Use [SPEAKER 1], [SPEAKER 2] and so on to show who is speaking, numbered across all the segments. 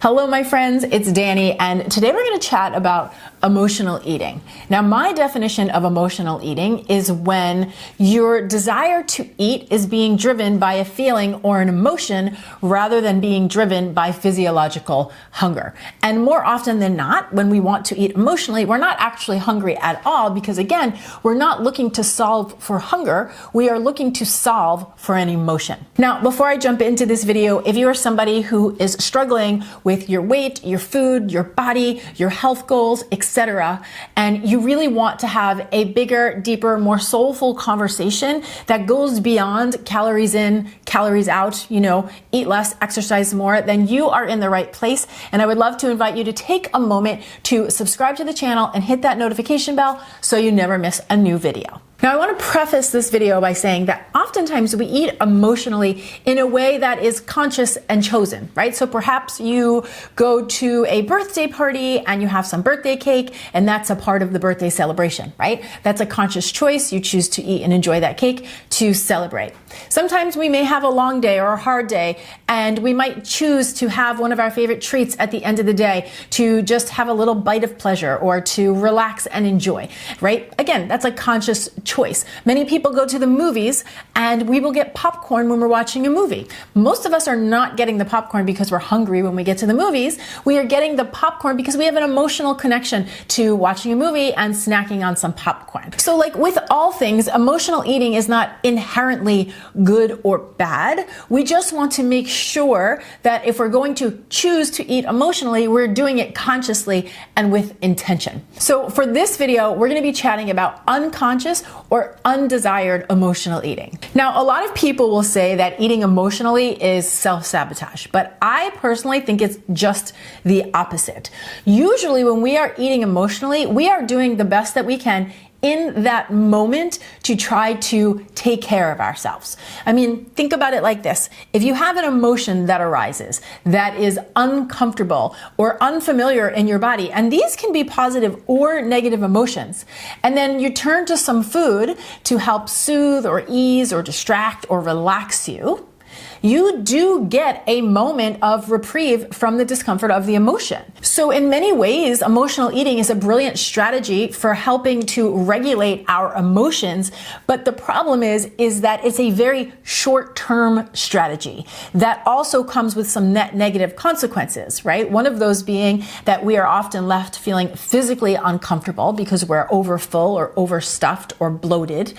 [SPEAKER 1] Hello, my friends, it's Dani, and today we're going to chat about emotional eating. Now, my definition of emotional eating is when your desire to eat is being driven by a feeling or an emotion rather than being driven by physiological hunger. And more often than not, when we want to eat emotionally, we're not actually hungry at all because, again, we're not looking to solve for hunger. We are looking to solve for an emotion. Now, before I jump into this video, if you are somebody who is struggling with your weight, your food, your body, your health goals, etc., and you really want to have a bigger, deeper, more soulful conversation that goes beyond calories in, calories out, eat less, exercise more, then you are in the right place. And I would love to invite you to take a moment to subscribe to the channel and hit that notification bell so you never miss a new video. Now, I want to preface this video by saying that oftentimes we eat emotionally in a way that is conscious and chosen, right? So perhaps you go to a birthday party and you have some birthday cake, and that's a part of the birthday celebration, right? That's a conscious choice. You choose to eat and enjoy that cake to celebrate. Sometimes we may have a long day or a hard day, and we might choose to have one of our favorite treats at the end of the day to just have a little bite of pleasure or to relax and enjoy, right? Again, that's a conscious choice. Many people go to the movies and we will get popcorn when we're watching a movie. Most of us are not getting the popcorn because we're hungry when we get to the movies. We are getting the popcorn because we have an emotional connection to watching a movie and snacking on some popcorn. So like with all things, emotional eating is not inherently good or bad. We just want to make sure that if we're going to choose to eat emotionally, we're doing it consciously and with intention. So for this video, we're going to be chatting about unconscious or undesired emotional eating. Now, a lot of people will say that eating emotionally is self-sabotage, but I personally think it's just the opposite. Usually when we are eating emotionally, we are doing the best that we can in that moment to try to take care of ourselves. I mean, think about it like this. If you have an emotion that arises that is uncomfortable or unfamiliar in your body, and these can be positive or negative emotions, and then you turn to some food to help soothe or ease or distract or relax you, you do get a moment of reprieve from the discomfort of the emotion. So in many ways, emotional eating is a brilliant strategy for helping to regulate our emotions. But the problem is that it's a very short-term strategy that also comes with some net negative consequences, right? One of those being that we are often left feeling physically uncomfortable because we're overfull or overstuffed or bloated.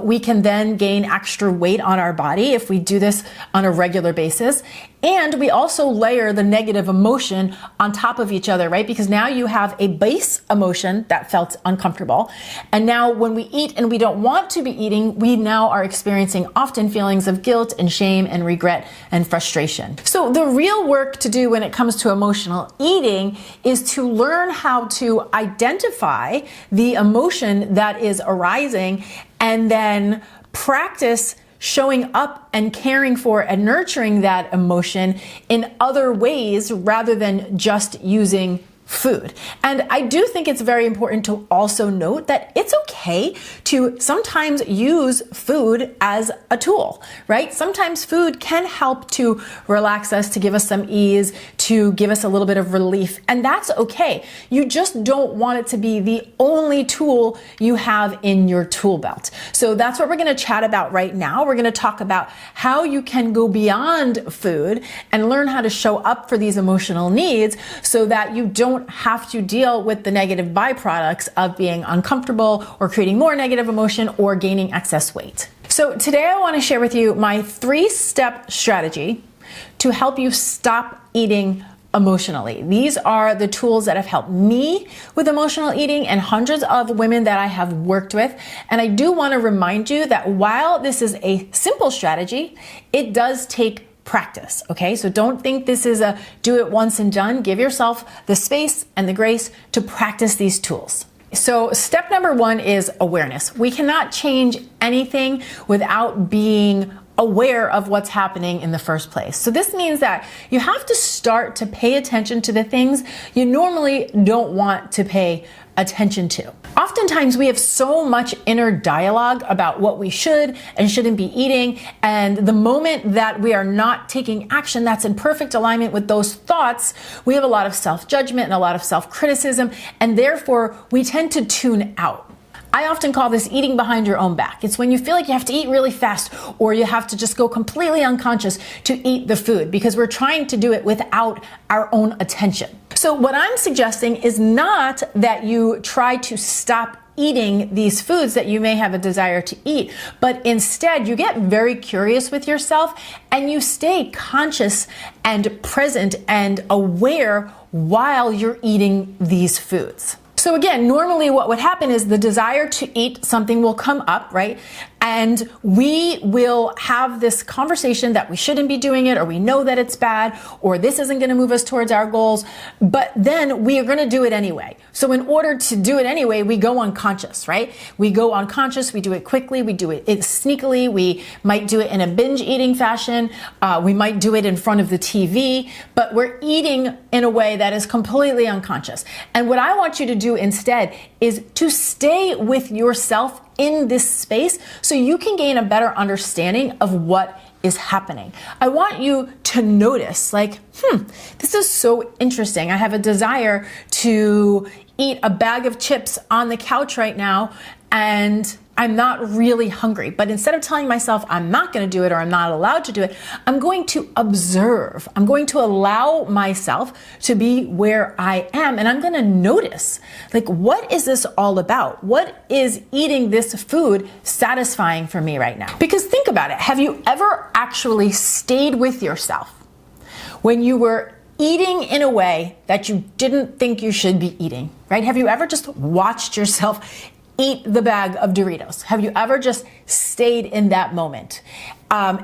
[SPEAKER 1] We can then gain extra weight on our body if we do this on a regular basis. And we also layer the negative emotion on top of each other, right? Because now you have a base emotion that felt uncomfortable. And now when we eat and we don't want to be eating, we now are experiencing often feelings of guilt and shame and regret and frustration. So the real work to do when it comes to emotional eating is to learn how to identify the emotion that is arising and then practice showing up and caring for and nurturing that emotion in other ways rather than just using food. And I do think it's very important to also note that it's okay to sometimes use food as a tool, right? Sometimes food can help to relax us, to give us some ease, to give us a little bit of relief, and that's okay. You just don't want it to be the only tool you have in your tool belt. So that's what we're going to chat about right now. We're going to talk about how you can go beyond food and learn how to show up for these emotional needs so that you don't have to deal with the negative byproducts of being uncomfortable or creating more negative emotion or gaining excess weight. So today I want to share with you my 3-step strategy to help you stop eating emotionally. These are the tools that have helped me with emotional eating and hundreds of women that I have worked with. And I do want to remind you that while this is a simple strategy, it does take practice, okay? So don't think this is a do it once and done. Give yourself the space and the grace to practice these tools. So step number 1 is awareness. We cannot change anything without being aware of what's happening in the first place. So this means that you have to start to pay attention to the things you normally don't want to pay attention to. Oftentimes we have so much inner dialogue about what we should and shouldn't be eating, and the moment that we are not taking action that's in perfect alignment with those thoughts, we have a lot of self-judgment and a lot of self-criticism, and therefore we tend to tune out. I often call this eating behind your own back. It's when you feel like you have to eat really fast, or you have to just go completely unconscious to eat the food because we're trying to do it without our own attention. So what I'm suggesting is not that you try to stop eating these foods that you may have a desire to eat, but instead you get very curious with yourself and you stay conscious and present and aware while you're eating these foods. So again, normally what would happen is the desire to eat something will come up, right? And we will have this conversation that we shouldn't be doing it, or we know that it's bad, or this isn't going to move us towards our goals, but then we are going to do it anyway. So in order to do it anyway, we go unconscious, right? We go unconscious, we do it quickly, we do it sneakily, we might do it in a binge eating fashion, we might do it in front of the TV, but we're eating in a way that is completely unconscious. And what I want you to do instead is to stay with yourself in this space so you can gain a better understanding of what is happening. I want you to notice, like, this is so interesting. I have a desire to eat a bag of chips on the couch right now, and I'm not really hungry. But instead of telling myself I'm not going to do it or I'm not allowed to do it, I'm going to observe. I'm going to allow myself to be where I am, and I'm going to notice, like, what is this all about? What is eating this food satisfying for me right now? Because think about it. Have you ever actually stayed with yourself when you were eating in a way that you didn't think you should be eating, right? Have you ever just watched yourself eat the bag of Doritos? Have you ever just stayed in that moment?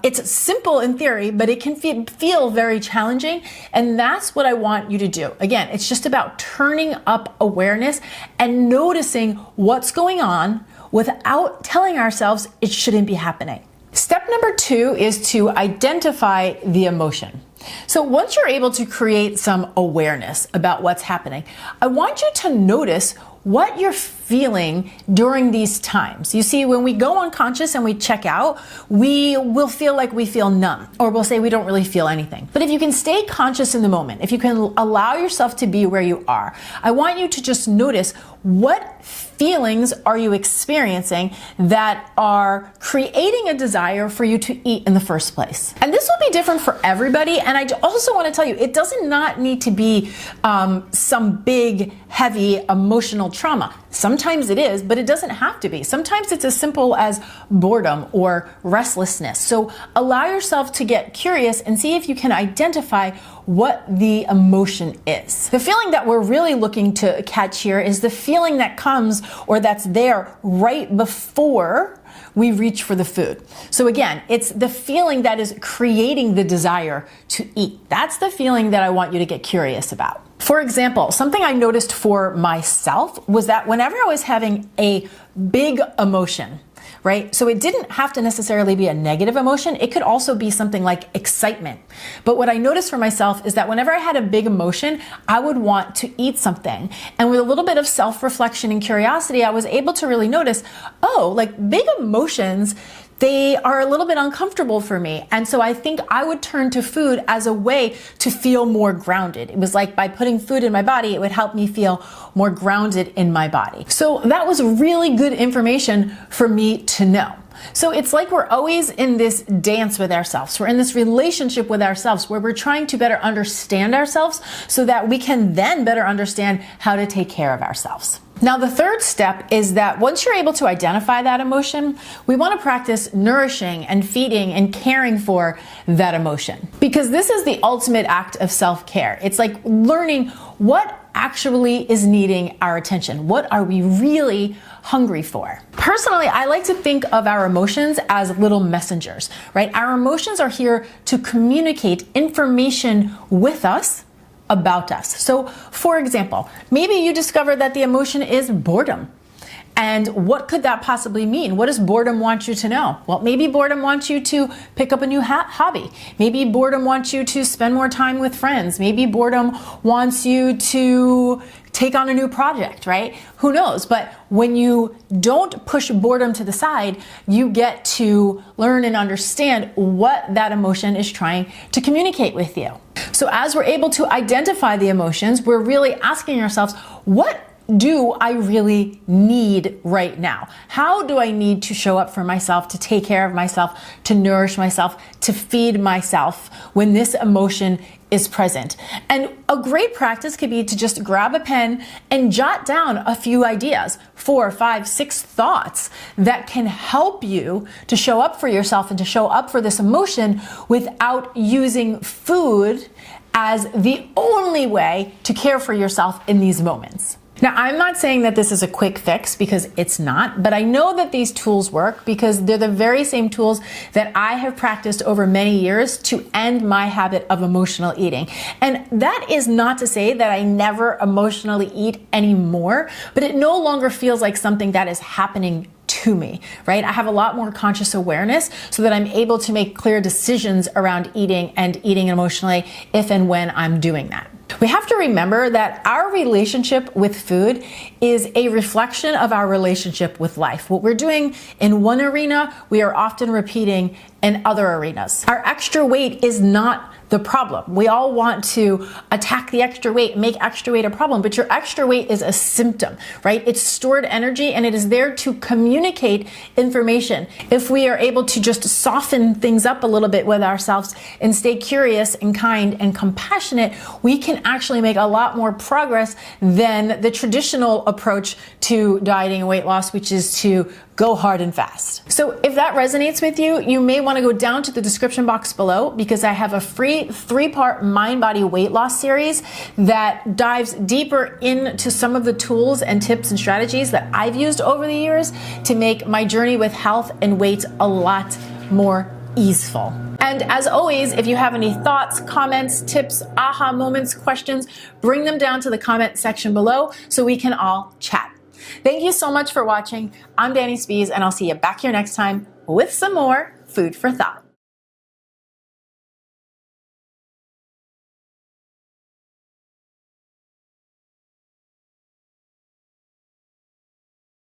[SPEAKER 1] It's simple in theory, but it can feel very challenging. And that's what I want you to do. Again, it's just about turning up awareness and noticing what's going on without telling ourselves it shouldn't be happening. Step number 2 is to identify the emotion. So once you're able to create some awareness about what's happening, I want you to notice what you're feeling during these times. You see, when we go unconscious and we check out, we will feel like we feel numb, or we'll say we don't really feel anything. But if you can stay conscious in the moment, if you can allow yourself to be where you are, I want you to just notice what feelings are you experiencing that are creating a desire for you to eat in the first place. And this will be different for everybody. And I also want to tell you, it does not need to be some big, heavy emotional trauma. Sometimes it is, but it doesn't have to be. Sometimes it's as simple as boredom or restlessness. So allow yourself to get curious and see if you can identify what the emotion is. The feeling that we're really looking to catch here is the feeling that comes or that's there right before we reach for the food. So again, it's the feeling that is creating the desire to eat. That's the feeling that I want you to get curious about. For example, something I noticed for myself was that whenever I was having a big emotion, right? So it didn't have to necessarily be a negative emotion. It could also be something like excitement. But what I noticed for myself is that whenever I had a big emotion, I would want to eat something. And with a little bit of self-reflection and curiosity, I was able to really notice, oh, like big emotions, they are a little bit uncomfortable for me. And so I think I would turn to food as a way to feel more grounded. It was like by putting food in my body, it would help me feel more grounded in my body. So that was really good information for me to know. So it's like we're always in this dance with ourselves. We're in this relationship with ourselves where we're trying to better understand ourselves so that we can then better understand how to take care of ourselves. Now, the third step is that once you're able to identify that emotion, we want to practice nourishing and feeding and caring for that emotion. Because this is the ultimate act of self-care. It's like learning what actually is needing our attention. What are we really hungry for? Personally, I like to think of our emotions as little messengers, right? Our emotions are here to communicate information with us about us. So, for example, maybe you discover that the emotion is boredom. And what could that possibly mean? What does boredom want you to know? Well, maybe boredom wants you to pick up a new hobby. Maybe boredom wants you to spend more time with friends. Maybe boredom wants you to take on a new project, right? Who knows? But when you don't push boredom to the side, you get to learn and understand what that emotion is trying to communicate with you. So as we're able to identify the emotions, we're really asking ourselves, what do I really need right now? How do I need to show up for myself, to take care of myself, to nourish myself, to feed myself when this emotion is present? And a great practice could be to just grab a pen and jot down a few ideas, 4, 5, 6 thoughts that can help you to show up for yourself and to show up for this emotion without using food as the only way to care for yourself in these moments. Now, I'm not saying that this is a quick fix, because it's not, but I know that these tools work because they're the very same tools that I have practiced over many years to end my habit of emotional eating. And that is not to say that I never emotionally eat anymore, but it no longer feels like something that is happening to me, right? I have a lot more conscious awareness so that I'm able to make clear decisions around eating and eating emotionally if and when I'm doing that. We have to remember that our relationship with food is a reflection of our relationship with life. What we're doing in one arena, we are often repeating in other arenas. Our extra weight is not the problem. We all want to attack the extra weight, make extra weight a problem, but your extra weight is a symptom, right? It's stored energy and it is there to communicate information. If we are able to just soften things up a little bit with ourselves and stay curious and kind and compassionate, we can actually make a lot more progress than the traditional approach to dieting and weight loss, which is to go hard and fast. So if that resonates with you, you may want to go down to the description box below, because I have a free 3-part mind body weight loss series that dives deeper into some of the tools and tips and strategies that I've used over the years to make my journey with health and weight a lot more easeful. And as always, if you have any thoughts, comments, tips, aha moments, questions, bring them down to the comment section below so we can all chat. Thank you so much for watching. I'm Dani Spies, and I'll see you back here next time with some more food for thought.